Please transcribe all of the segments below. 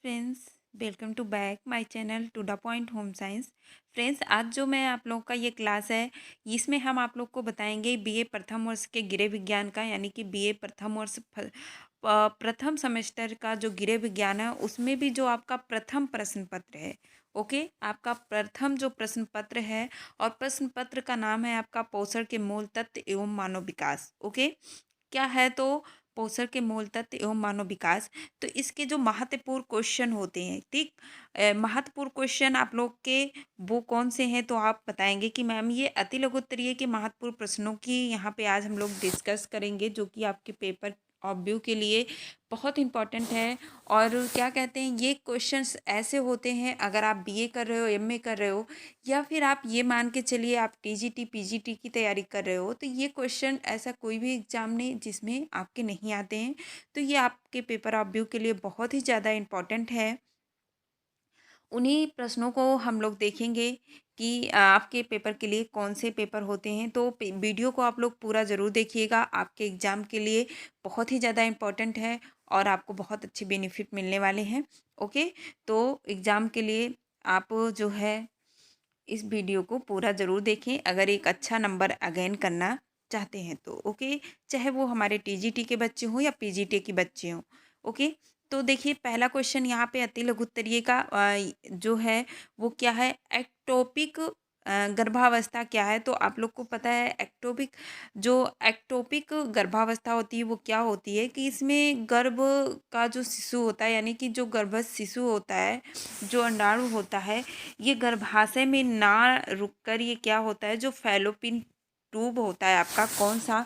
Friends, welcome to back my channel to the point home science. Friends, आज जो मैं आप लोगों का ये क्लास है, इसमें हम आप लोग को बताएंगे बीए प्रथम वर्ष के गृह विज्ञान का, यानी कि बीए प्रथम वर्ष प्रथम सेमेस्टर का जो गृह विज्ञान है, उसमें भी जो आपका प्रथम प्रश्न पत्र है। ओके, आपका प्रथम जो प्रश्न पत्र है, और प्रश्न पत्र का नाम है आपका पोषण के मूल तत्व एवं मानव विकास। ओके, क्या है तो पोषण के मूल तत्व एवं मानव विकास। तो इसके जो महत्वपूर्ण क्वेश्चन होते हैं, ठीक, महत्वपूर्ण क्वेश्चन आप लोग के वो कौन से हैं, तो आप बताएंगे कि मैम ये अति लघु उत्तरीय के महत्वपूर्ण प्रश्नों की यहाँ पे आज हम लोग डिस्कस करेंगे, जो कि आपके पेपर ऑफ व्यू के लिए बहुत इंपॉर्टेंट है। और क्या कहते हैं, ये क्वेश्चंस ऐसे होते हैं, अगर आप बीए कर रहे हो, एमए कर रहे हो, या फिर आप ये मान के चलिए आप टीजीटी पीजीटी की तैयारी कर रहे हो, तो ये क्वेश्चन ऐसा कोई भी एग्जाम नहीं जिसमें आपके नहीं आते हैं। तो ये आपके पेपर ऑफ व्यू के लिए बहुत ही ज़्यादा इम्पॉर्टेंट है। उन्हीं प्रश्नों को हम लोग देखेंगे कि आपके पेपर के लिए कौन से पेपर होते हैं। तो वीडियो को आप लोग पूरा ज़रूर देखिएगा, आपके एग्ज़ाम के लिए बहुत ही ज़्यादा इम्पॉर्टेंट है और आपको बहुत अच्छे बेनिफिट मिलने वाले हैं। ओके, तो एग्ज़ाम के लिए आप जो है इस वीडियो को पूरा ज़रूर देखें, अगर एक अच्छा नंबर अगेन करना चाहते हैं तो। ओके, चाहे वो हमारे टीजीटी के बच्चे हों या पीजीटी के बच्चे हों। ओके, तो देखिए पहला क्वेश्चन यहाँ पे अति लघु उत्तरीय का जो है वो क्या है, एक्टोपिक गर्भावस्था क्या है। तो आप लोग को पता है एक्टोपिक, जो एक्टोपिक गर्भावस्था होती है वो क्या होती है, कि इसमें गर्भ का जो शिशु होता है, यानी कि जो गर्भस्थ शिशु होता है, जो अंडाणु होता है, ये गर्भाशय में ना रुककर ये क्या होता है, जो फैलोपिन ट्यूब होता है आपका कौन सा,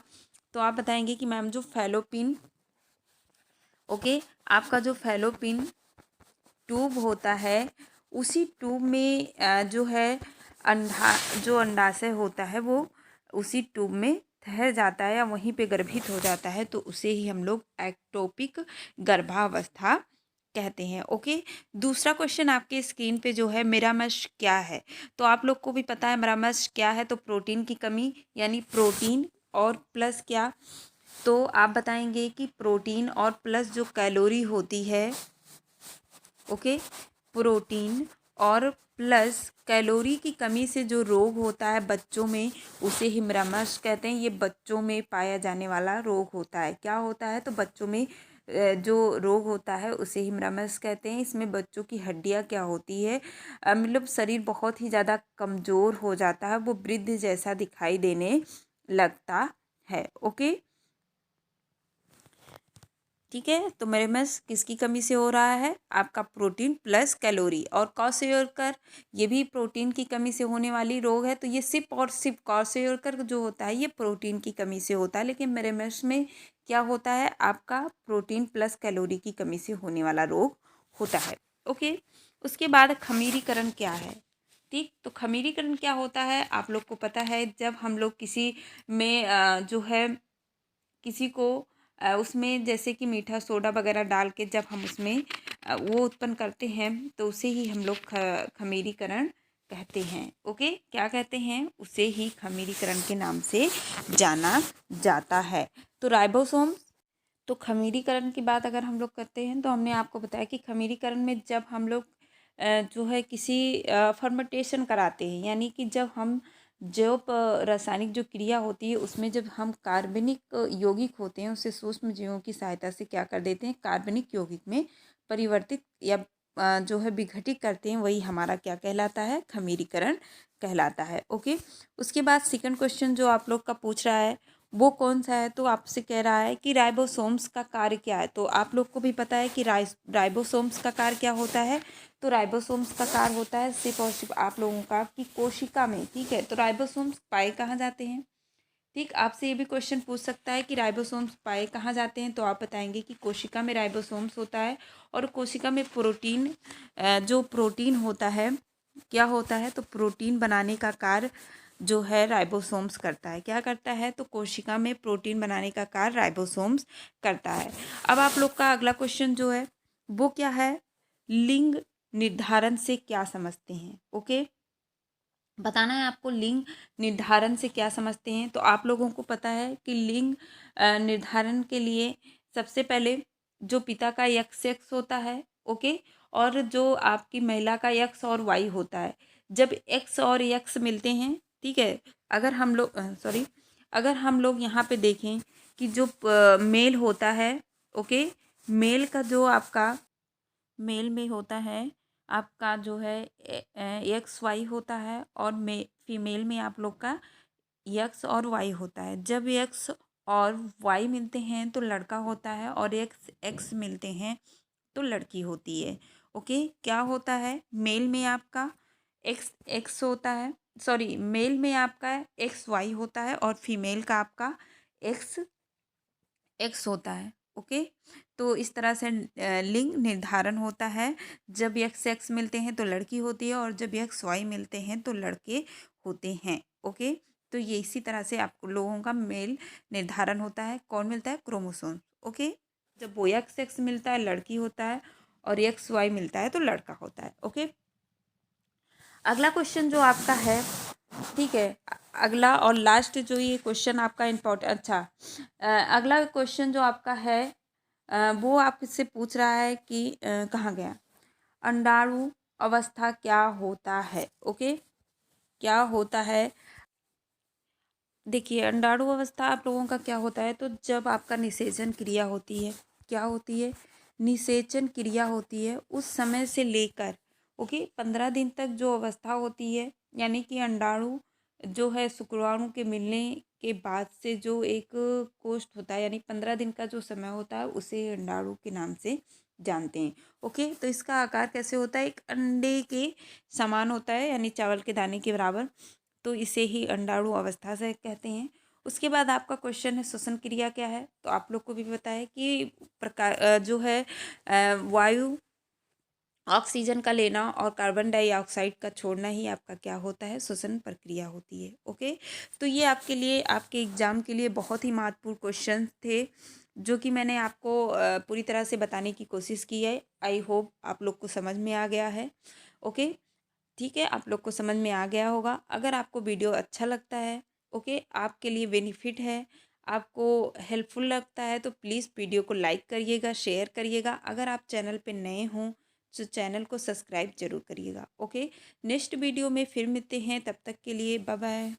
तो आप बताएंगे कि मैम जो फैलोपिन, ओके, आपका जो फैलोपिन ट्यूब होता है, उसी ट्यूब में जो है अंडा, जो अंडाशय होता है वो उसी ट्यूब में ठहर जाता है या वहीं पे गर्भित हो जाता है, तो उसे ही हम लोग एक्टोपिक गर्भावस्था कहते हैं। ओके, दूसरा क्वेश्चन आपके स्क्रीन पे जो है, मेरामश क्या है। तो आप लोग को भी पता है मेरामश क्या है, तो प्रोटीन की कमी, यानी प्रोटीन और प्लस क्या, तो आप बताएंगे कि प्रोटीन और प्लस जो कैलोरी होती है। ओके, प्रोटीन और प्लस कैलोरी की कमी से जो रोग होता है बच्चों में, उसे हिमरामश कहते हैं। ये बच्चों में पाया जाने वाला रोग होता है। क्या होता है, तो बच्चों में जो रोग होता है उसे हिमरामश कहते हैं। इसमें बच्चों की हड्डियां क्या होती है, मतलब शरीर बहुत ही ज़्यादा कमज़ोर हो जाता है, वो वृद्ध जैसा दिखाई देने लगता है। ओके, ठीक है, तो मेरे में किसकी कमी से हो रहा है, आपका प्रोटीन प्लस कैलोरी। और क्वाशियोरकर, ये भी प्रोटीन की कमी से होने वाली रोग है। तो ये सिर्फ और सिर्फ क्वाशियोरकर जो होता है ये प्रोटीन की कमी से होता है, लेकिन मेरे में क्या होता है, आपका प्रोटीन प्लस कैलोरी की कमी से होने वाला रोग होता है। ओके, उसके बाद खमीरीकरण क्या है। ठीक, तो खमीरीकरण क्या होता है, आप लोग को पता है, जब हम लोग किसी में जो है किसी को उसमें जैसे कि मीठा सोडा वगैरह डाल के जब हम उसमें वो उत्पन्न करते हैं, तो उसे ही हम लोग खमीरीकरण कहते हैं। ओके, क्या कहते हैं, उसे ही खमीरीकरण के नाम से जाना जाता है। तो राइबोसोम, तो खमीरीकरण की बात अगर हम लोग करते हैं, तो हमने आपको बताया कि खमीरीकरण में जब हम लोग जो है किसी फर्मेंटेशन कराते हैं, यानी कि जब हम जो रासायनिक जो क्रिया होती है उसमें जब हम कार्बनिक यौगिक होते हैं उसे सूक्ष्म जीवों की सहायता से क्या कर देते हैं, कार्बनिक यौगिक में परिवर्तित या जो है विघटित करते हैं, वही हमारा क्या कहलाता है, खमीरीकरण कहलाता है। ओके, उसके बाद सेकंड क्वेश्चन जो आप लोग का पूछ रहा है वो कौन सा है, तो आपसे कह रहा है कि राइबोसोम्स का कार्य क्या है। तो आप लोग को भी पता है कि राइबोसोम्स का कार्य क्या होता है। तो राइबोसोम्स का कार्य होता है सिर्फ और सिर्फ आप लोगों का कि कोशिका में, ठीक है, तो राइबोसोम्स पाए कहाँ जाते हैं। ठीक, आपसे ये भी क्वेश्चन पूछ सकता है कि राइबोसोम्स पाए कहाँ जाते हैं, तो आप बताएंगे कि कोशिका में राइबोसोम्स होता है। और कोशिका में प्रोटीन, जो प्रोटीन होता है, क्या होता है, तो प्रोटीन बनाने का कार्य जो है राइबोसोम्स करता है। क्या करता है, तो कोशिका में प्रोटीन बनाने का कार्य राइबोसोम्स करता है। अब आप लोग का अगला क्वेश्चन जो है वो क्या है, लिंग निर्धारण से क्या समझते हैं। ओके, बताना है आपको लिंग निर्धारण से क्या समझते हैं। तो आप लोगों को पता है कि लिंग निर्धारण के लिए सबसे पहले जो पिता का एक्स एक्स होता है, ओके। और जो आपकी महिला का एक्स और वाई होता है, जब एक्स और एक्स मिलते हैं, ठीक है, अगर हम लोग सॉरी, अगर हम लोग यहाँ पे देखें कि जो मेल होता है, ओके, मेल का जो आपका मेल में होता है आपका जो है एक्स वाई होता है, और फीमेल में आप लोग का एक्स और वाई होता है। जब एक्स और वाई मिलते हैं तो लड़का होता है, और एक्स एक्स मिलते हैं तो लड़की होती है। ओके, क्या होता है, मेल में आपका एक्स एक्स होता है, सॉरी, मेल में आपका एक्स वाई होता है, और फीमेल का आपका एक्स एक्स होता है। ओके, तो इस तरह से लिंग निर्धारण होता है। जब एक्स एक्स मिलते हैं तो लड़की होती है, और जब एक्स वाई मिलते हैं तो लड़के होते हैं। ओके, तो ये इसी तरह से आप लोगों का मेल निर्धारण होता है। कौन मिलता है, क्रोमोसोम। ओके, जब वो एक्स एक्स मिलता है लड़की होता है, और एक्स वाई मिलता है तो लड़का होता है। ओके, अगला क्वेश्चन जो आपका है, ठीक है, अगला और लास्ट जो ये क्वेश्चन आपका इम्पोर्टेंट, अच्छा, अगला क्वेश्चन जो आपका है वो आपसे पूछ रहा है कि कहाँ गया, अंडाणु अवस्था क्या होता है। ओके, क्या होता है, देखिए अंडाणु अवस्था आप लोगों का क्या होता है, तो जब आपका निषेचन क्रिया होती है, क्या होती है, निषेचन क्रिया होती है, उस समय से लेकर, ओके, 15 दिन तक जो अवस्था होती है, यानी कि अंडाणु जो है शुक्राणु के मिलने के बाद से जो एक कोष्ठ होता है, यानी 15 दिन का जो समय होता है, उसे अंडाणु के नाम से जानते हैं। ओके, तो इसका आकार कैसे होता है, एक अंडे के समान होता है, यानी चावल के दाने के बराबर, तो इसे ही अंडाणु अवस्था से कहते हैं। उसके बाद आपका क्वेश्चन है श्वसन क्रिया क्या है, तो आप लोग को भी पता है कि जो है वायु ऑक्सीजन का लेना और कार्बन डाइऑक्साइड का छोड़ना ही आपका क्या होता है, श्वसन प्रक्रिया होती है। ओके, तो ये आपके लिए, आपके एग्जाम के लिए बहुत ही महत्वपूर्ण क्वेश्चन थे, जो कि मैंने आपको पूरी तरह से बताने की कोशिश की है। आई होप आप लोग को समझ में आ गया है। ओके, ठीक है, आप लोग को समझ में आ गया होगा। अगर आपको वीडियो अच्छा लगता है, ओके, आपके लिए बेनिफिट है, आपको हेल्पफुल लगता है, तो प्लीज़ वीडियो को लाइक करिएगा, शेयर करिएगा। अगर आप चैनल पे नए हों तो चैनल को सब्सक्राइब जरूर करिएगा। ओके, नेक्स्ट वीडियो में फिर मिलते हैं, तब तक के लिए बाय बाय।